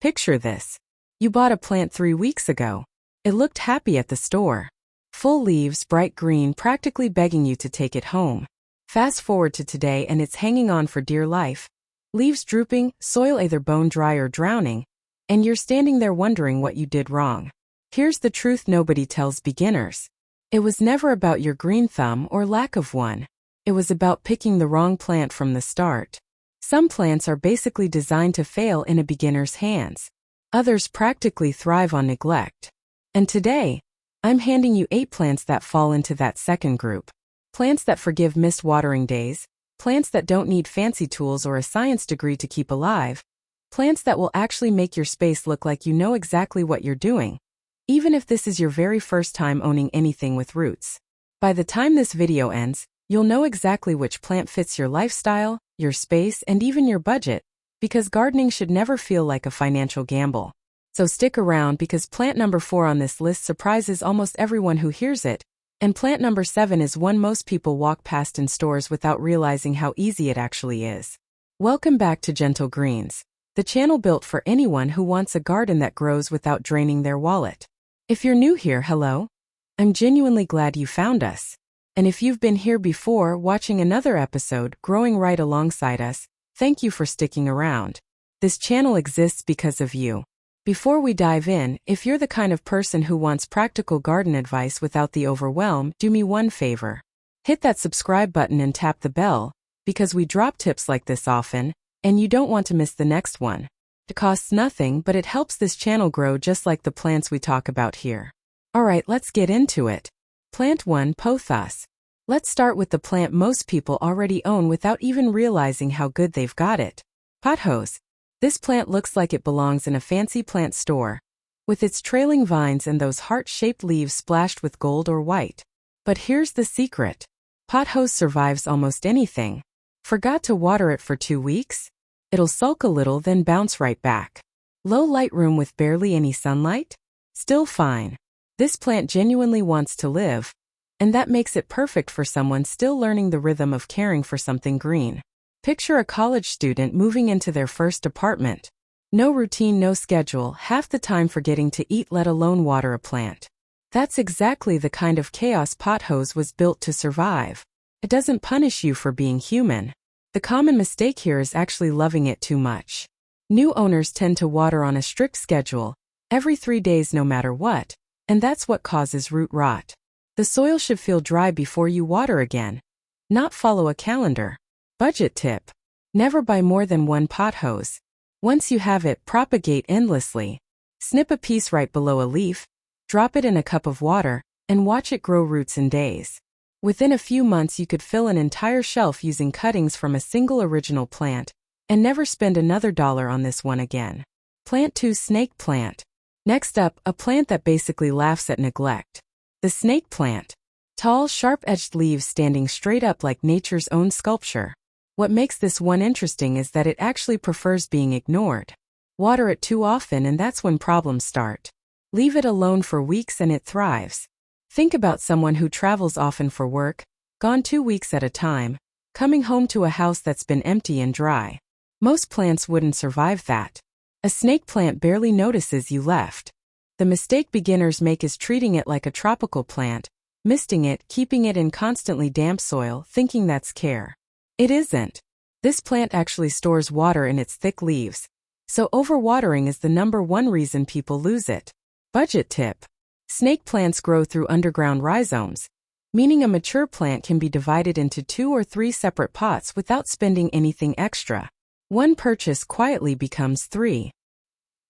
Picture this. You bought a plant 3 weeks ago. It looked happy at the store. Full leaves, bright green, practically begging you to take it home. Fast forward to today and it's hanging on for dear life. Leaves drooping, soil either bone dry or drowning, and you're standing there wondering what you did wrong. Here's the truth nobody tells beginners. It was never about your green thumb or lack of one. It was about picking the wrong plant from the start. Some plants are basically designed to fail in a beginner's hands. Others practically thrive on neglect. And today, I'm handing you 8 plants that fall into that second group. Plants that forgive missed watering days, plants that don't need fancy tools or a science degree to keep alive, plants that will actually make your space look like you know exactly what you're doing, even if this is your very first time owning anything with roots. By the time this video ends, you'll know exactly which plant fits your lifestyle, your space, and even your budget, because gardening should never feel like a financial gamble. So stick around because plant number 4 on this list surprises almost everyone who hears it, and plant number 7 is one most people walk past in stores without realizing how easy it actually is. Welcome back to Gentle Greens, the channel built for anyone who wants a garden that grows without draining their wallet. If you're new here, hello. I'm genuinely glad you found us. And if you've been here before watching another episode growing right alongside us, thank you for sticking around. This channel exists because of you. Before we dive in, if you're the kind of person who wants practical garden advice without the overwhelm, do me one favor. Hit that subscribe button and tap the bell, because we drop tips like this often, and you don't want to miss the next one. It costs nothing, but it helps this channel grow just like the plants we talk about here. Alright, let's get into it. Plant 1, Pothos. Let's start with the plant most people already own without even realizing how good they've got it. Pothos. This plant looks like it belongs in a fancy plant store, with its trailing vines and those heart-shaped leaves splashed with gold or white. But here's the secret. Pothos survives almost anything. Forgot to water it for 2 weeks? It'll sulk a little then bounce right back. Low light room with barely any sunlight? Still fine. This plant genuinely wants to live, and that makes it perfect for someone still learning the rhythm of caring for something green. Picture a college student moving into their first apartment. No routine, no schedule, half the time forgetting to eat let alone water a plant. That's exactly the kind of chaos Pothos was built to survive. It doesn't punish you for being human. The common mistake here is actually loving it too much. New owners tend to water on a strict schedule, every 3 days no matter what, and that's what causes root rot. The soil should feel dry before you water again, not follow a calendar. Budget tip. Never buy more than 1 pothos. Once you have it, propagate endlessly. Snip a piece right below a leaf, drop it in a cup of water, and watch it grow roots in days. Within a few months you could fill an entire shelf using cuttings from a single original plant, and never spend another dollar on this one again. Plant 2, Snake plant. Next up, a plant that basically laughs at neglect. The snake plant. Tall, sharp-edged leaves standing straight up like nature's own sculpture. What makes this one interesting is that it actually prefers being ignored. Water it too often and that's when problems start. Leave it alone for weeks and it thrives. Think about someone who travels often for work, gone 2 weeks at a time, coming home to a house that's been empty and dry. Most plants wouldn't survive that. A snake plant barely notices you left. The mistake beginners make is treating it like a tropical plant, misting it, keeping it in constantly damp soil, thinking that's care. It isn't. This plant actually stores water in its thick leaves, so overwatering is the #1 reason people lose it. Budget tip. Snake plants grow through underground rhizomes, meaning a mature plant can be divided into 2 or 3 separate pots without spending anything extra. 1 purchase quietly becomes 3.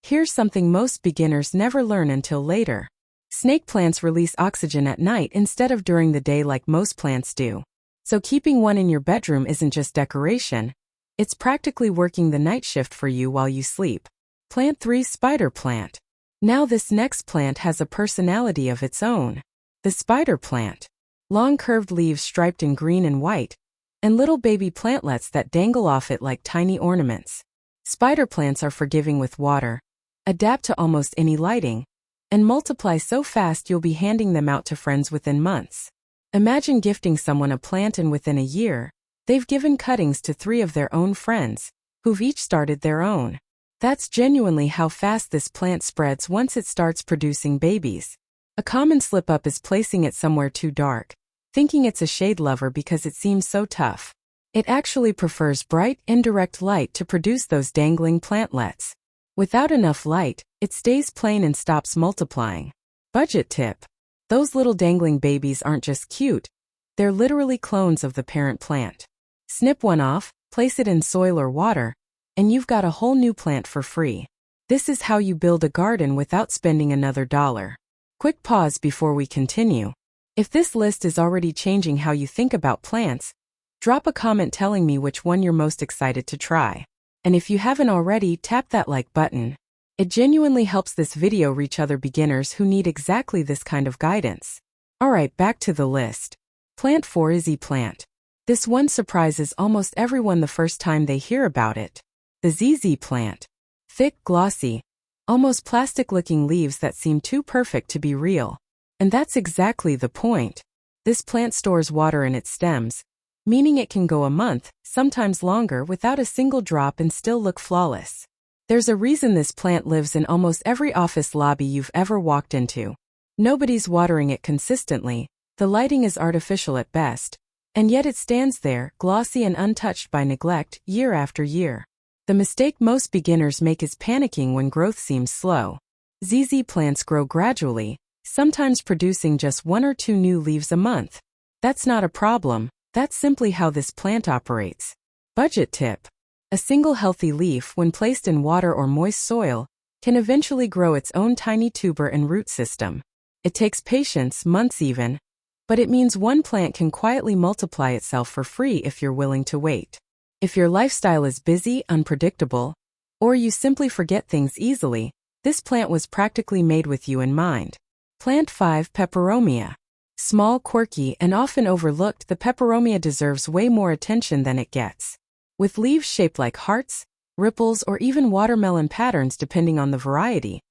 Here's something most beginners never learn until later. Snake plants release oxygen at night instead of during the day like most plants do. So keeping 1 in your bedroom isn't just decoration, it's practically working the night shift for you while you sleep. Plant 3, Spider plant. Now this next plant has a personality of its own. The spider plant. Long curved leaves striped in green and white, and little baby plantlets that dangle off it like tiny ornaments. Spider plants are forgiving with water, adapt to almost any lighting, and multiply so fast you'll be handing them out to friends within months. Imagine gifting someone a plant and within a year, they've given cuttings to 3 of their own friends, who've each started their own. That's genuinely how fast this plant spreads once it starts producing babies. A common slip-up is placing it somewhere too dark, thinking it's a shade lover because it seems so tough. It actually prefers bright, indirect light to produce those dangling plantlets. Without enough light, it stays plain and stops multiplying. Budget tip. Those little dangling babies aren't just cute, they're literally clones of the parent plant. Snip one off, place it in soil or water, and you've got a whole new plant for free. This is how you build a garden without spending another dollar. Quick pause before we continue. If this list is already changing how you think about plants, drop a comment telling me which one you're most excited to try. And if you haven't already, tap that like button. It genuinely helps this video reach other beginners who need exactly this kind of guidance. Alright, back to the list. Plant 4 is plant. This one surprises almost everyone the first time they hear about it. The ZZ plant. Thick, glossy, almost plastic-looking leaves that seem too perfect to be real. And that's exactly the point. This plant stores water in its stems, meaning it can go a month, sometimes longer, without a single drop and still look flawless. There's a reason this plant lives in almost every office lobby you've ever walked into. Nobody's watering it consistently, the lighting is artificial at best, and yet it stands there, glossy and untouched by neglect, year after year. The mistake most beginners make is panicking when growth seems slow. ZZ plants grow gradually, sometimes producing just 1 or 2 new leaves a month. That's not a problem, that's simply how this plant operates. Budget tip. A single healthy leaf, when placed in water or moist soil, can eventually grow its own tiny tuber and root system. It takes patience, months even, but it means one plant can quietly multiply itself for free if you're willing to wait. If your lifestyle is busy, unpredictable, or you simply forget things easily, this plant was practically made with you in mind. Plant 5, Peperomia. Small, quirky, and often overlooked, the peperomia deserves way more attention than it gets. With leaves shaped like hearts, ripples, or even watermelon patterns depending on the variety,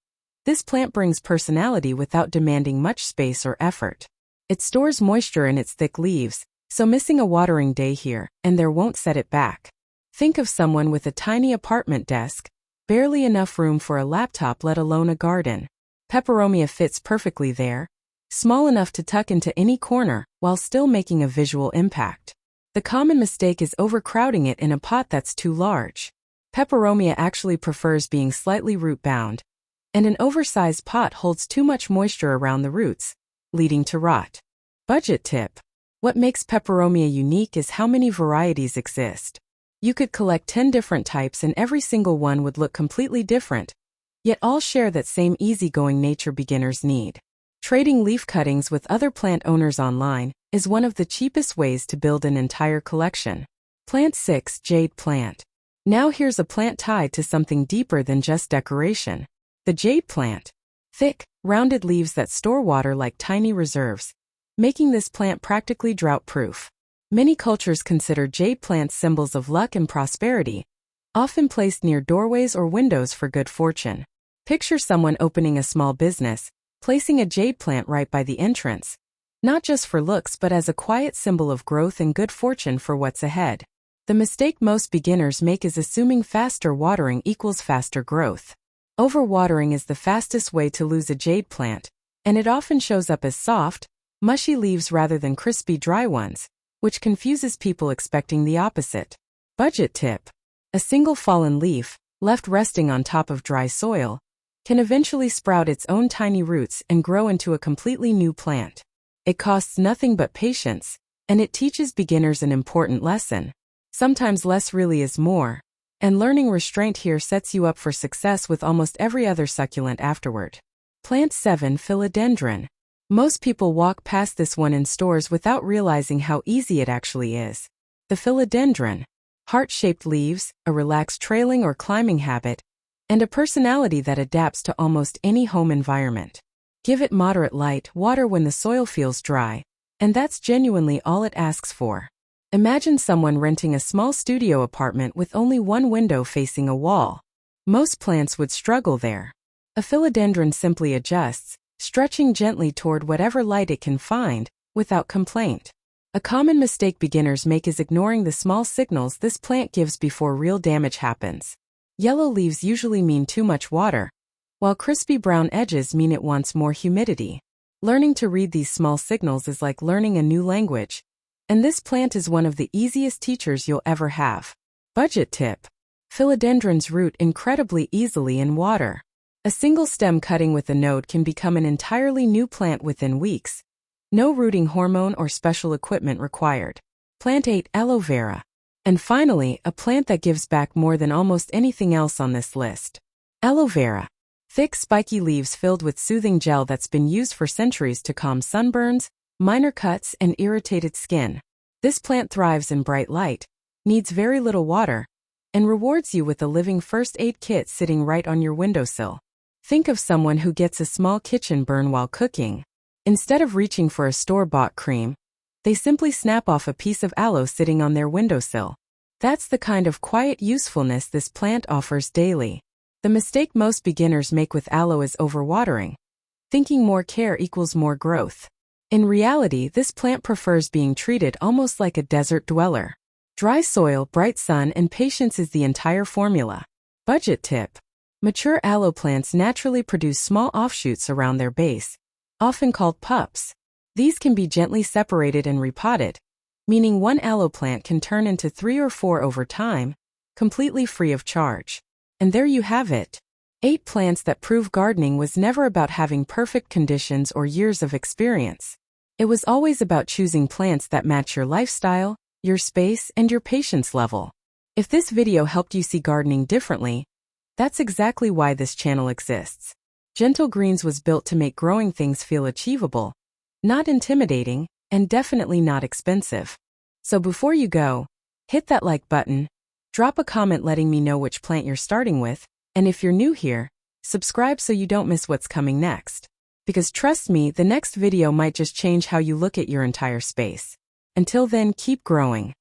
this plant brings personality without demanding much space or effort. It stores moisture in its thick leaves, so missing a watering day here and there won't set it back. Think of someone with a tiny apartment desk, barely enough room for a laptop, let alone a garden. Peperomia fits perfectly there, small enough to tuck into any corner while still making a visual impact. The common mistake is overcrowding it in a pot that's too large. Peperomia actually prefers being slightly root-bound, and an oversized pot holds too much moisture around the roots, leading to rot. Budget tip. What makes peperomia unique is how many varieties exist. You could collect 10 different types and every single one would look completely different, yet all share that same easygoing nature beginners need. Trading leaf cuttings with other plant owners online is one of the cheapest ways to build an entire collection. Plant 6, Jade plant. Now here's a plant tied to something deeper than just decoration. The jade plant. Thick, rounded leaves that store water like tiny reserves, making this plant practically drought-proof. Many cultures consider jade plants symbols of luck and prosperity, often placed near doorways or windows for good fortune. Picture someone opening a small business, placing a jade plant right by the entrance, not just for looks but as a quiet symbol of growth and good fortune for what's ahead. The mistake most beginners make is assuming faster watering equals faster growth. Overwatering is the fastest way to lose a jade plant, and it often shows up as soft, mushy leaves rather than crispy, dry ones, which confuses people expecting the opposite. Budget tip. A single fallen leaf, left resting on top of dry soil, can eventually sprout its own tiny roots and grow into a completely new plant. It costs nothing but patience, and it teaches beginners an important lesson. Sometimes less really is more, and learning restraint here sets you up for success with almost every other succulent afterward. Plant 7, Philodendron. Most people walk past this one in stores without realizing how easy it actually is. The philodendron. Heart-shaped leaves, a relaxed trailing or climbing habit, and a personality that adapts to almost any home environment. Give it moderate light, water when the soil feels dry, and that's genuinely all it asks for. Imagine someone renting a small studio apartment with only one window facing a wall. Most plants would struggle there. A philodendron simply adjusts, stretching gently toward whatever light it can find, without complaint. A common mistake beginners make is ignoring the small signals this plant gives before real damage happens. Yellow leaves usually mean too much water, while crispy brown edges mean it wants more humidity. Learning to read these small signals is like learning a new language, and this plant is one of the easiest teachers you'll ever have. Budget tip. Philodendrons root incredibly easily in water. A single stem cutting with a node can become an entirely new plant within weeks. No rooting hormone or special equipment required. Plant 8. Aloe vera. And finally, a plant that gives back more than almost anything else on this list. Aloe vera. Thick, spiky leaves filled with soothing gel that's been used for centuries to calm sunburns, minor cuts, and irritated skin. This plant thrives in bright light, needs very little water, and rewards you with a living first aid kit sitting right on your windowsill. Think of someone who gets a small kitchen burn while cooking. Instead of reaching for a store-bought cream, they simply snap off a piece of aloe sitting on their windowsill. That's the kind of quiet usefulness this plant offers daily. The mistake most beginners make with aloe is overwatering, thinking more care equals more growth. In reality, this plant prefers being treated almost like a desert dweller. Dry soil, bright sun, and patience is the entire formula. Budget tip. Mature aloe plants naturally produce small offshoots around their base, often called pups. These can be gently separated and repotted, meaning one aloe plant can turn into 3 or 4 over time, completely free of charge. And there you have it. 8 plants that prove gardening was never about having perfect conditions or years of experience. It was always about choosing plants that match your lifestyle, your space, and your patience level. If this video helped you see gardening differently, that's exactly why this channel exists. Gentle Greens was built to make growing things feel achievable, not intimidating, and definitely not expensive. So before you go, hit that like button, drop a comment letting me know which plant you're starting with, and if you're new here, subscribe so you don't miss what's coming next. Because trust me, the next video might just change how you look at your entire space. Until then, keep growing.